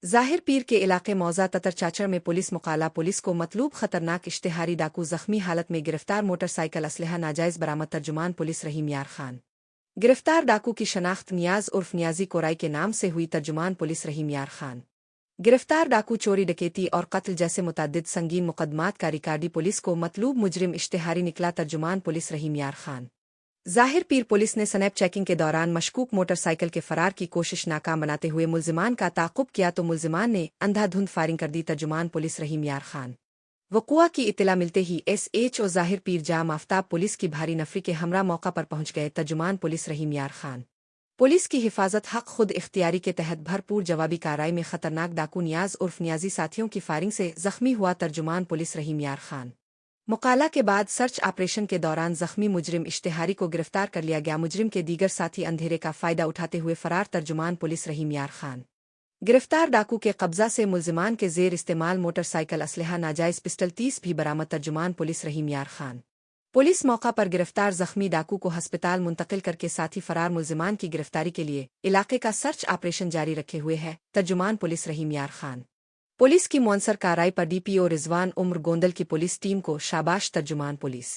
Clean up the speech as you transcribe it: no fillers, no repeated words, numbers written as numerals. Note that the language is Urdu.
ظاہر پیر کے علاقے موزہ تتر چاچڑ میں پولیس مقالہ پولیس کو مطلوب خطرناک اشتہاری ڈاکو زخمی حالت میں گرفتار موٹر سائیکل اسلحہ ناجائز برآمد ترجمان پولیس رحیم یار خان گرفتار ڈاکو کی شناخت نیاز عرف نیازی کورائی کے نام سے ہوئی ترجمان پولیس رحیم یار خان گرفتار ڈاکو چوری ڈکیتی اور قتل جیسے متعدد سنگین مقدمات کا ریکارڈی پولیس کو مطلوب مجرم اشتہاری نکلا ترجمان پولیس رحیم یار خان ظاہر پیر پولیس نے سنیپ چیکنگ کے دوران مشکوک موٹر سائیکل کے فرار کی کوشش ناکام بناتے ہوئے ملزمان کا تعاقب کیا تو ملزمان نے اندھا دھند فائرنگ کر دی ترجمان پولیس رحیم یار خان وقوع کی اطلاع ملتے ہی ایس ایچ او ظاہر پیر جام آفتاب پولیس کی بھاری نفری کے ہمراہ موقع پر پہنچ گئے ترجمان پولیس رحیم یار خان پولیس کی حفاظت حق خود اختیاری کے تحت بھرپور جوابی کارروائی میں خطرناک ڈاکو نیاز عرف نیازی ساتھیوں کی فائرنگ سے زخمی ہوا ترجمان پولیس رحیم یار خان مقالہ کے بعد سرچ آپریشن کے دوران زخمی مجرم اشتہاری کو گرفتار کر لیا گیا مجرم کے دیگر ساتھی اندھیرے کا فائدہ اٹھاتے ہوئے فرار ترجمان پولیس رحیم یار خان گرفتار ڈاکو کے قبضہ سے ملزمان کے زیر استعمال موٹر سائیکل اسلحہ ناجائز پسٹل 30 بھی برآمد ترجمان پولیس رحیم یار خان پولیس موقع پر گرفتار زخمی ڈاکو کو ہسپتال منتقل کر کے ساتھی فرار ملزمان کی گرفتاری کے لیے علاقے کا سرچ آپریشن جاری رکھے ہوئے ہے ترجمان پولیس رحیم یار خان پولیس کی مؤثر کارروائی پر ڈی پی او رضوان عمر گوندل کی پولیس ٹیم کو شاباش ترجمان پولیس